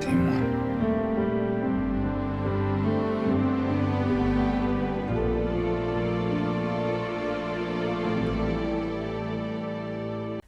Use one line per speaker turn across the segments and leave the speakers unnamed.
Team 1.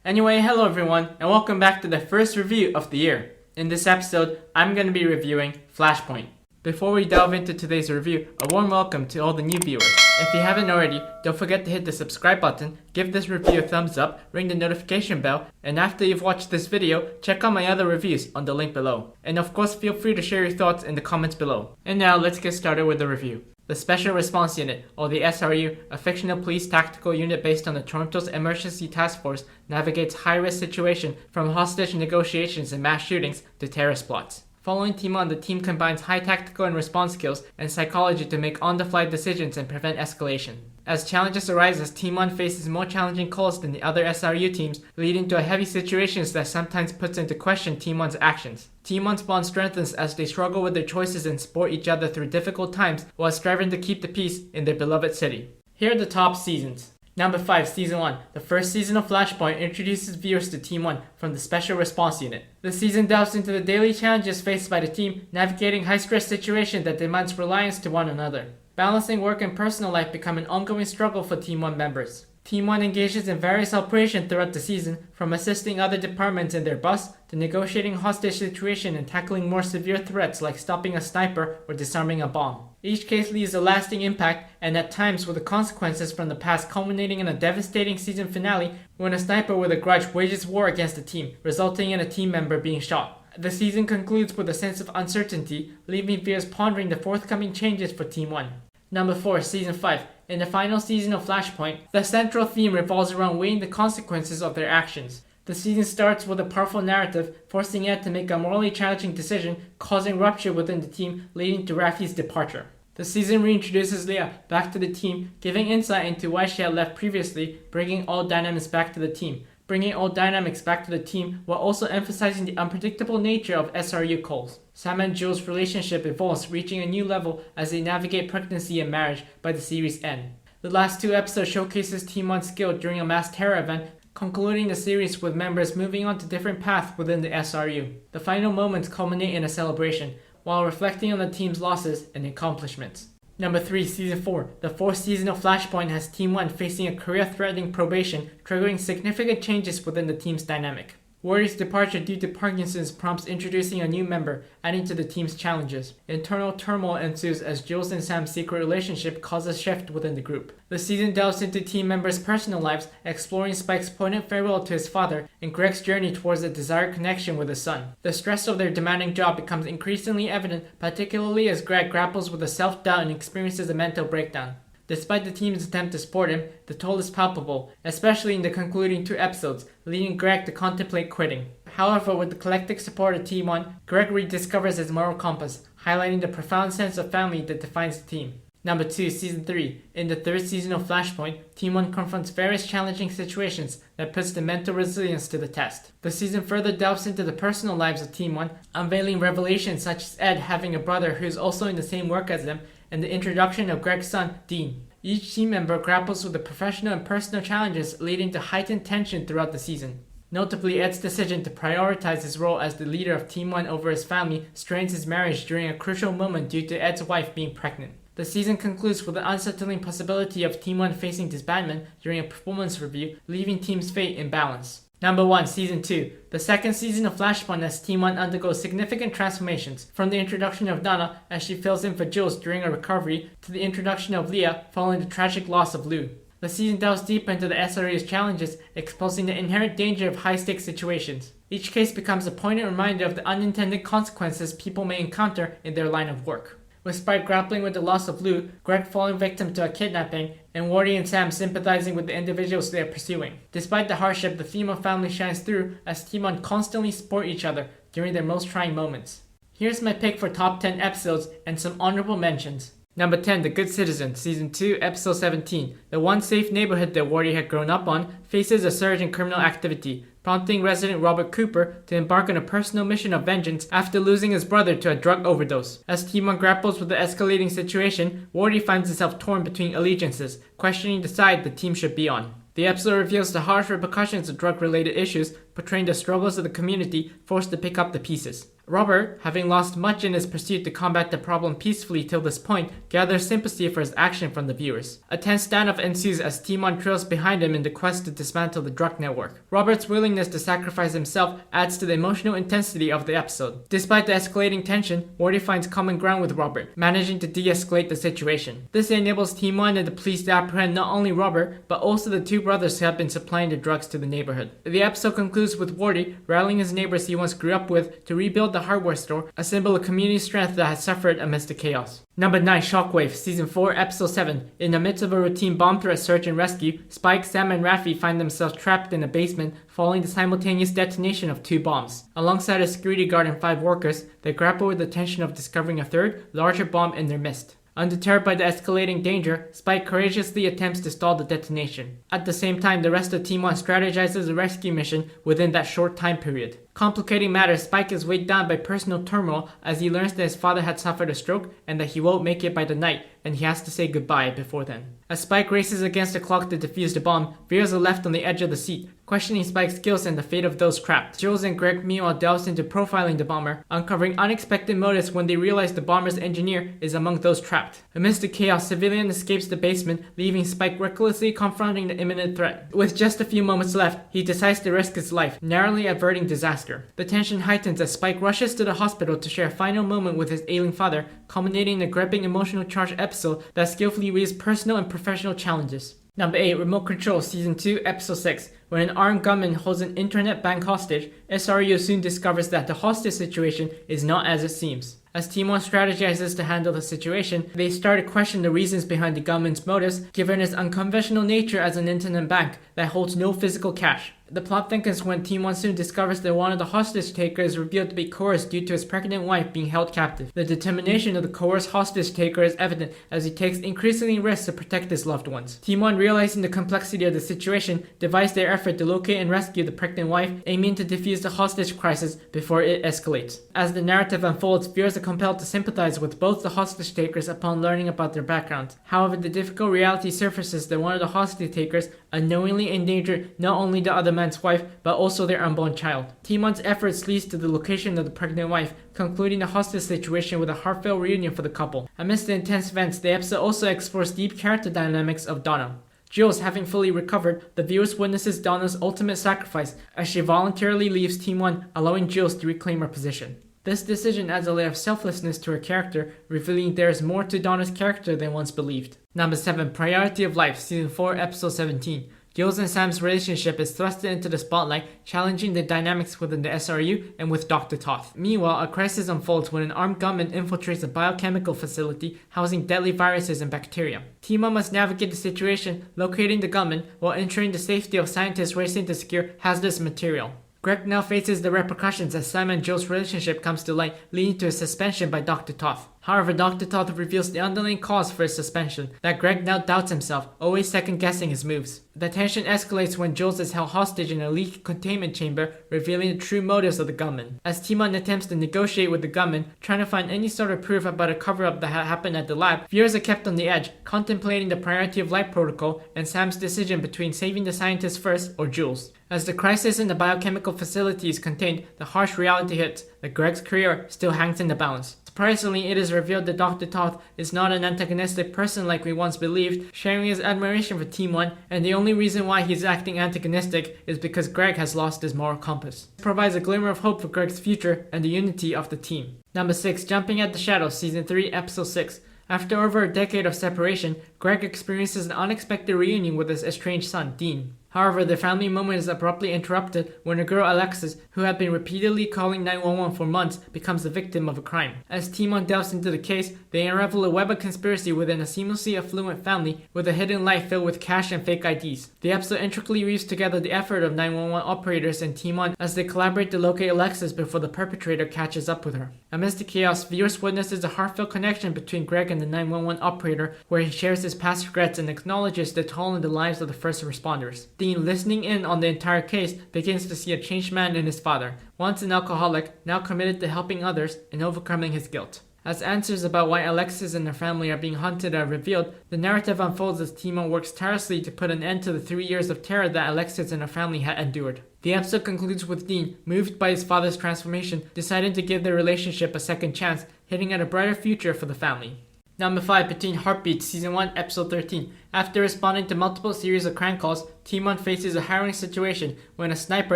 Anyway, hello everyone, and welcome back to the first review of the year. In this episode, I'm going to be reviewing Flashpoint. Before we delve into today's review, a warm welcome to all the new viewers. If you haven't already, don't forget to hit the subscribe button, give this review a thumbs up, ring the notification bell, and after you've watched this video, check out my other reviews on the link below. And of course, feel free to share your thoughts in the comments below. And now, let's get started with the review. The Special Response Unit, or the SRU, a fictional police tactical unit based on the Toronto's Emergency Task Force, navigates high-risk situations from hostage negotiations and mass shootings to terrorist plots. Following Team 1, the team combines high tactical and response skills and psychology to make on-the-fly decisions and prevent escalation. As challenges arise, Team 1 faces more challenging calls than the other SRU teams, leading to heavy situations that sometimes puts into question Team 1's actions. Team 1's bond strengthens as they struggle with their choices and support each other through difficult times while striving to keep the peace in their beloved city. Here are the top seasons. Number 5, Season 1. The first season of Flashpoint introduces viewers to Team 1 from the Special Response Unit. The season delves into the daily challenges faced by the team, navigating high-stress situations that demands reliance to one another. Balancing work and personal life become an ongoing struggle for Team 1 members. Team 1 engages in various operations throughout the season, from assisting other departments in their bus to negotiating hostage situations and tackling more severe threats like stopping a sniper or disarming a bomb. Each case leaves a lasting impact, and at times with the consequences from the past culminating in a devastating season finale when a sniper with a grudge wages war against the team, resulting in a team member being shot. The season concludes with a sense of uncertainty, leaving viewers pondering the forthcoming changes for Team 1. Number 4, Season 5. In the final season of Flashpoint, the central theme revolves around weighing the consequences of their actions. The season starts with a powerful narrative, forcing Ed to make a morally challenging decision, causing rupture within the team, leading to Rafi's departure. The season reintroduces Leah back to the team, giving insight into why she had left previously, bringing all dynamics back to the team. Bringing all dynamics back to the team while also emphasizing the unpredictable nature of SRU calls. Sam and Jules' relationship evolves, reaching a new level as they navigate pregnancy and marriage by the series' end. The last 2 episodes showcases Team 1's skill during a mass terror event, concluding the series with members moving on to different paths within the SRU. The final moments culminate in a celebration, while reflecting on the team's losses and accomplishments. Number 3, Season 4. The 4th season of Flashpoint has Team 1 facing a career-threatening probation, triggering significant changes within the team's dynamic. Wardy's departure due to Parkinson's prompts introducing a new member, adding to the team's challenges. Internal turmoil ensues as Jules and Sam's secret relationship causes a shift within the group. The season delves into team members' personal lives, exploring Spike's poignant farewell to his father and Greg's journey towards a desired connection with his son. The stress of their demanding job becomes increasingly evident, particularly as Greg grapples with the self-doubt and experiences a mental breakdown. Despite the team's attempt to support him, the toll is palpable, especially in the concluding 2 episodes, leading Greg to contemplate quitting. However, with the collective support of Team 1, Greg rediscovers his moral compass, highlighting the profound sense of family that defines the team. Number 2, Season 3. In the 3rd season of Flashpoint, Team 1 confronts various challenging situations that puts the mental resilience to the test. The season further delves into the personal lives of Team 1, unveiling revelations such as Ed having a brother who is also in the same work as him, and the introduction of Greg's son, Dean. Each team member grapples with the professional and personal challenges, leading to heightened tension throughout the season. Notably, Ed's decision to prioritize his role as the leader of Team 1 over his family strains his marriage during a crucial moment due to Ed's wife being pregnant. The season concludes with the unsettling possibility of Team 1 facing disbandment during a performance review, leaving Team's fate in balance. Number 1, Season 2. The 2nd season of Flashpoint as Team 1 undergoes significant transformations, from the introduction of Donna as she fills in for Jules during a recovery, to the introduction of Leah following the tragic loss of Lou. The season delves deeper into the SRU's challenges, exposing the inherent danger of high-stakes situations. Each case becomes a poignant reminder of the unintended consequences people may encounter in their line of work. With Spike grappling with the loss of Lou, Greg falling victim to a kidnapping, and Wardy and Sam sympathizing with the individuals they are pursuing. Despite the hardship, the theme of family shines through as Team 1 constantly support each other during their most trying moments. Here's my pick for top 10 episodes and some honorable mentions. Number 10, The Good Citizen, Season 2, Episode 17. The one safe neighborhood that Wardy had grown up on faces a surge in criminal activity, prompting resident Robert Cooper to embark on a personal mission of vengeance after losing his brother to a drug overdose. As Team 1 grapples with the escalating situation, Wardy finds himself torn between allegiances, questioning the side the team should be on. The episode reveals the harsh repercussions of drug-related issues, portraying the struggles of the community forced to pick up the pieces. Robert, having lost much in his pursuit to combat the problem peacefully till this point, gathers sympathy for his action from the viewers. A tense standoff ensues as Timon trails behind him in the quest to dismantle the drug network. Robert's willingness to sacrifice himself adds to the emotional intensity of the episode. Despite the escalating tension, Morty finds common ground with Robert, managing to de-escalate the situation. This enables Timon and the police to apprehend not only Robert, but also the two brothers who have been supplying the drugs to the neighborhood. The episode concludes with Morty rallying his neighbors he once grew up with to rebuild the hardware store, a symbol of community strength that has suffered amidst the chaos. Number 9, Shockwave, Season 4, Episode 7. In the midst of a routine bomb threat search and rescue, Spike, Sam, and Raffi find themselves trapped in a basement following the simultaneous detonation of 2 bombs. Alongside a security guard and 5 workers, they grapple with the tension of discovering a third, larger bomb in their midst. Undeterred by the escalating danger, Spike courageously attempts to stall the detonation. At the same time, the rest of Team 1 strategizes a rescue mission within that short time period. Complicating matters, Spike is weighed down by personal turmoil as he learns that his father had suffered a stroke and that he won't make it by the night, and he has to say goodbye before then. As Spike races against the clock to defuse the bomb, Veers are left on the edge of the seat, questioning Spike's skills and the fate of those trapped. Jules and Greg meanwhile delves into profiling the bomber, uncovering unexpected motives when they realize the bomber's engineer is among those trapped. Amidst the chaos, Civilian escapes the basement, leaving Spike recklessly confronting the imminent threat. With just a few moments left, he decides to risk his life, narrowly averting disaster. The tension heightens as Spike rushes to the hospital to share a final moment with his ailing father, culminating in a gripping emotional charged episode that skillfully weaves personal and professional challenges. Number 8, Remote Control, Season 2, Episode 6. When an armed gunman holds an internet bank hostage, SRU soon discovers that the hostage situation is not as it seems. As Team 1 strategizes to handle the situation, they start to question the reasons behind the gunman's motives, given its unconventional nature as an internet bank that holds no physical cash. The plot thickens when Team 1 soon discovers that one of the hostage takers is revealed to be coerced due to his pregnant wife being held captive. The determination of the coerced hostage taker is evident as he takes increasing risks to protect his loved ones. Team 1, realizing the complexity of the situation, devise their effort to locate and rescue the pregnant wife, aiming to defuse the hostage crisis before it escalates. As the narrative unfolds, viewers are compelled to sympathize with both the hostage takers upon learning about their backgrounds. However, the difficult reality surfaces that one of the hostage takers unknowingly endangered not only the other man's wife, but also their unborn child. Team 1's efforts leads to the location of the pregnant wife, concluding the hostage situation with a heartfelt reunion for the couple. Amidst the intense events, the episode also explores deep character dynamics of Donna. Jules having fully recovered, the viewers witnesses Donna's ultimate sacrifice as she voluntarily leaves Team 1, allowing Jules to reclaim her position. This decision adds a layer of selflessness to her character, revealing there is more to Donna's character than once believed. Number 7, Priority of Life, Season 4, Episode 17. Jules and Sam's relationship is thrusted into the spotlight, challenging the dynamics within the SRU and with Dr. Toth. Meanwhile, a crisis unfolds when an armed gunman infiltrates a biochemical facility housing deadly viruses and bacteria. Team 1 must navigate the situation, locating the gunman, while ensuring the safety of scientists racing to secure hazardous material. Greg now faces the repercussions as Sam and Joe's relationship comes to light, leading to a suspension by Dr. Toth. However, Dr. Toth reveals the underlying cause for his suspension, that Greg now doubts himself, always second-guessing his moves. The tension escalates when Jules is held hostage in a leak containment chamber, revealing the true motives of the gunman. As Timon attempts to negotiate with the gunman, trying to find any sort of proof about a cover-up that had happened at the lab, viewers are kept on the edge, contemplating the priority of life protocol and Sam's decision between saving the scientists first or Jules. As the crisis in the biochemical facility is contained, the harsh reality hits that Greg's career still hangs in the balance. Surprisingly, it is revealed that Dr. Toth is not an antagonistic person like we once believed, sharing his admiration for Team 1, and the only reason why he's acting antagonistic is because Greg has lost his moral compass. This provides a glimmer of hope for Greg's future and the unity of the team. Number 6, Jumping at the Shadows, Season 3, Episode 6. After over a decade of separation, Greg experiences an unexpected reunion with his estranged son, Dean. However, the family moment is abruptly interrupted when a girl, Alexis, who had been repeatedly calling 911 for months, becomes the victim of a crime. As Timon delves into the case, they unravel a web of conspiracy within a seamlessly affluent family with a hidden life filled with cash and fake IDs. The episode intricately weaves together the effort of 911 operators and Timon as they collaborate to locate Alexis before the perpetrator catches up with her. Amidst the chaos, viewers witnesses a heartfelt connection between Greg and the 911 operator, where he shares his past regrets and acknowledges the toll in the lives of the first responders. Dean, listening in on the entire case, begins to see a changed man in his father, once an alcoholic, now committed to helping others and overcoming his guilt. As answers about why Alexis and her family are being hunted are revealed, the narrative unfolds as Timon works tirelessly to put an end to the 3 years of terror that Alexis and her family had endured. The episode concludes with Dean, moved by his father's transformation, deciding to give their relationship a second chance, hinting at a brighter future for the family. Number 5, Between Heartbeats, Season 1, Episode 13. After responding to multiple series of crank calls, Timon faces a harrowing situation when a sniper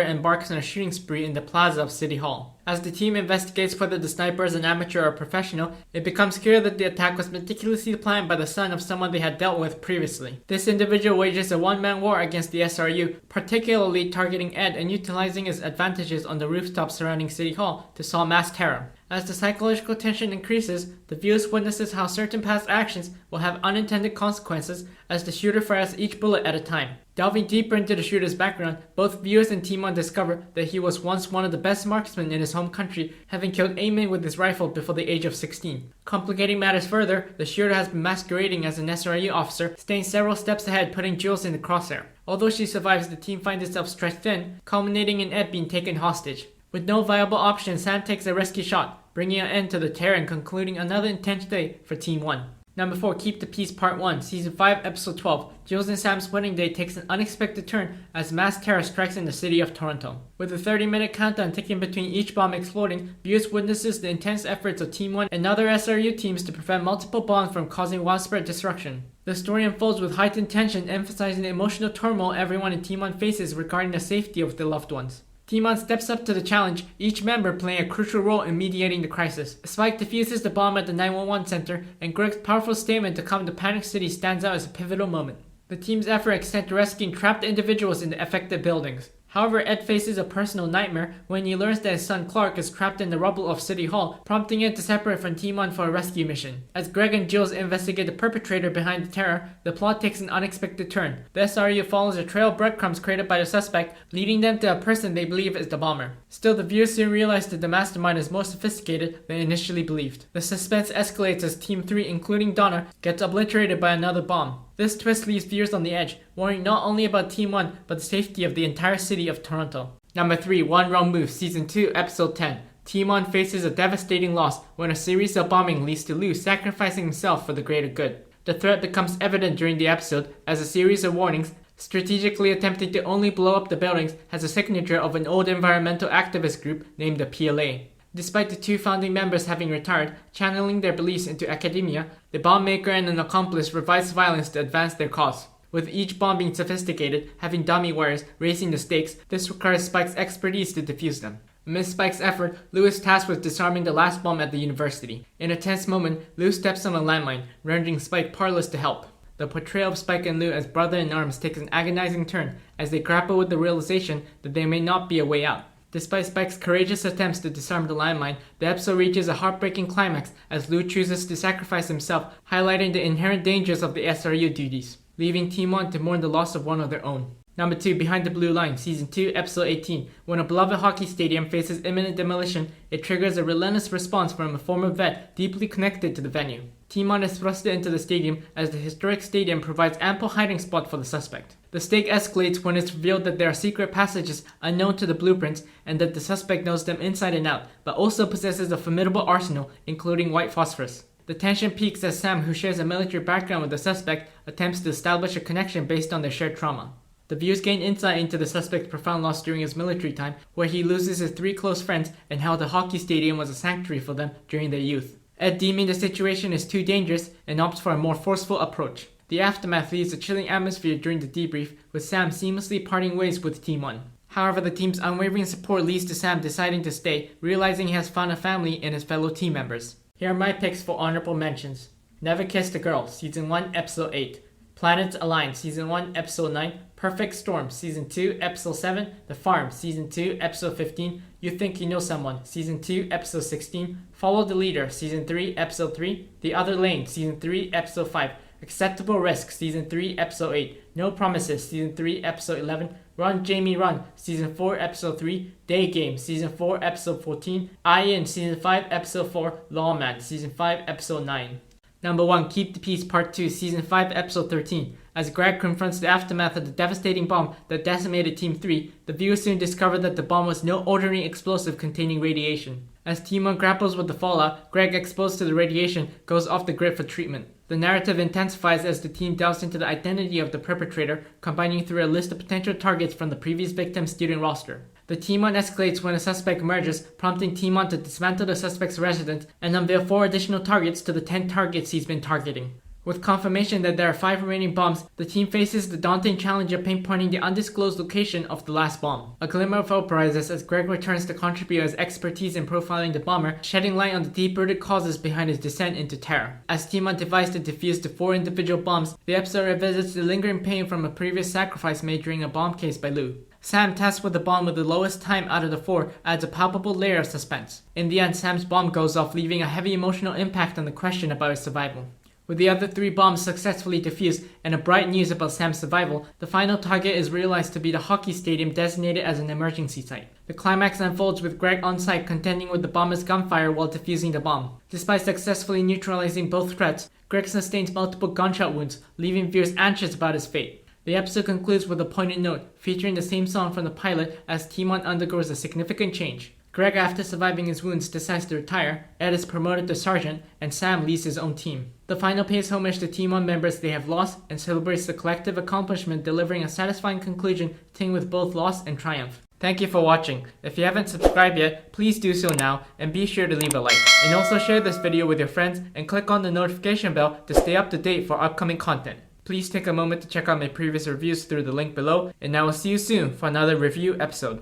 embarks on a shooting spree in the plaza of City Hall. As the team investigates whether the sniper is an amateur or professional, it becomes clear that the attack was meticulously planned by the son of someone they had dealt with previously. This individual wages a one-man war against the SRU, particularly targeting Ed and utilizing his advantages on the rooftops surrounding City Hall to sow mass terror. As the psychological tension increases, the viewer witnesses how certain past actions will have unintended consequences as the shooter fires each bullet at a time. Delving deeper into the shooter's background, both viewers and Timon discover that he was once one of the best marksmen in his home country, having killed 8 men with his rifle before the age of 16. Complicating matters further, the shooter has been masquerading as an SRU officer, staying several steps ahead, putting Jules in the crosshair. Although she survives, the team finds itself stretched thin, culminating in Ed being taken hostage. With no viable option, Sam takes a risky shot, bringing an end to the terror and concluding another intense day for Team 1. Number 4, Keep the Peace Part 1, Season 5, Episode 12. Jules and Sam's wedding day takes an unexpected turn as mass terror strikes in the city of Toronto. With a 30-minute countdown ticking between each bomb exploding, viewers witnesses the intense efforts of Team 1 and other SRU teams to prevent multiple bombs from causing widespread destruction. The story unfolds with heightened tension, emphasizing the emotional turmoil everyone in Team 1 faces regarding the safety of their loved ones. Timon steps up to the challenge, each member playing a crucial role in mediating the crisis. Spike defuses the bomb at the 911 center, and Greg's powerful statement to calm the panicked city stands out as a pivotal moment. The team's effort extends to rescuing trapped individuals in the affected buildings. However, Ed faces a personal nightmare when he learns that his son Clark is trapped in the rubble of City Hall, prompting him to separate from Timon for a rescue mission. As Greg and Jules investigate the perpetrator behind the terror, the plot takes an unexpected turn. The SRU follows a trail of breadcrumbs created by the suspect, leading them to a person they believe is the bomber. Still, the viewers soon realize that the mastermind is more sophisticated than initially believed. The suspense escalates as Team 3, including Donna, gets obliterated by another bomb. This twist leaves viewers on the edge, worrying not only about Team 1, but the safety of the entire city of Toronto. Number 3, One Wrong Move, Season 2, Episode 10. Timon faces a devastating loss when a series of bombing leads to Lou sacrificing himself for the greater good. The threat becomes evident during the episode as a series of warnings, strategically attempting to only blow up the buildings, has a signature of an old environmental activist group named the PLA. Despite the 2 founding members having retired, channeling their beliefs into academia, the bomb maker and an accomplice revise violence to advance their cause. With each bomb being sophisticated, having dummy wires, raising the stakes, this requires Spike's expertise to defuse them. Amidst Spike's effort, Lou is tasked with disarming the last bomb at the university. In a tense moment, Lou steps on a landmine, rendering Spike powerless to help. The portrayal of Spike and Lou as brother-in-arms takes an agonizing turn as they grapple with the realization that there may not be a way out. Despite Spike's courageous attempts to disarm the landmine, the episode reaches a heartbreaking climax as Lou chooses to sacrifice himself, highlighting the inherent dangers of the SRU duties, leaving Team 1 to mourn the loss of one of their own. Number 2, Behind the Blue Line, Season 2, Episode 18. When a beloved hockey stadium faces imminent demolition, it triggers a relentless response from a former vet deeply connected to the venue. Timon is thrusted into the stadium as the historic stadium provides ample hiding spot for the suspect. The stake escalates when it's revealed that there are secret passages unknown to the blueprints and that the suspect knows them inside and out, but also possesses a formidable arsenal, including white phosphorus. The tension peaks as Sam, who shares a military background with the suspect, attempts to establish a connection based on their shared trauma. The viewers gain insight into the suspect's profound loss during his military time, where he loses his 3 close friends, and how the hockey stadium was a sanctuary for them during their youth. Ed, deeming the situation is too dangerous, and opts for a more forceful approach. The aftermath leaves a chilling atmosphere during the debrief, with Sam seamlessly parting ways with Team 1. However, the team's unwavering support leads to Sam deciding to stay, realizing he has found a family in his fellow team members. Here are my picks for honorable mentions. Never Kissed a Girl, Season 1, Episode 8. Planets Align, Season 1, Episode 9. Perfect Storm, Season 2, Episode 7. The Farm, Season 2, Episode 15. You Think You Know Someone, Season 2, Episode 16. Follow the Leader, Season 3, Episode 3. The Other Lane, Season 3, Episode 5. Acceptable Risk, Season 3, Episode 8. No Promises, Season 3, Episode 11. Run Jamie Run, Season 4, Episode 3. Day Game, Season 4, Episode 14. I In, Season 5, Episode 4. Lawman, Season 5, Episode 9. Number 1, Keep the Peace Part 2, Season 5, Episode 13. As Greg confronts the aftermath of the devastating bomb that decimated Team 3, the viewer soon discovered that the bomb was no ordinary explosive containing radiation. As Team 1 grapples with the fallout, Greg, exposed to the radiation, goes off the grid for treatment. The narrative intensifies as the team delves into the identity of the perpetrator, combining through a list of potential targets from the previous victim's student roster. The Team 1 escalates when a suspect emerges, prompting Team 1 to dismantle the suspect's residence and unveil 4 additional targets to the 10 targets he's been targeting. With confirmation that there are 5 remaining bombs, the team faces the daunting challenge of pinpointing the undisclosed location of the last bomb. A glimmer of hope rises as Greg returns to contribute his expertise in profiling the bomber, shedding light on the deep-rooted causes behind his descent into terror. As Team 1 devises to defuse the 4 individual bombs, the episode revisits the lingering pain from a previous sacrifice made during a bomb case by Lou. Sam, tasked with the bomb with the lowest time out of the 4, adds a palpable layer of suspense. In the end, Sam's bomb goes off, leaving a heavy emotional impact on the question about his survival. With the other 3 bombs successfully defused and a bright news about Sam's survival, the final target is realized to be the hockey stadium designated as an emergency site. The climax unfolds with Greg on site contending with the bomber's gunfire while defusing the bomb. Despite successfully neutralizing both threats, Greg sustains multiple gunshot wounds, leaving viewers anxious about his fate. The episode concludes with a poignant note, featuring the same song from the pilot as Team 1 undergoes a significant change. Greg, after surviving his wounds, decides to retire, Ed is promoted to sergeant, and Sam leads his own team. The final pays homage to Team 1 members they have lost and celebrates the collective accomplishment, delivering a satisfying conclusion tinged with both loss and triumph. Thank you for watching. If you haven't subscribed yet, please do so now, and be sure to leave a like. And also share this video with your friends and click on the notification bell to stay up to date for upcoming content. Please take a moment to check out my previous reviews through the link below, and I will see you soon for another review episode.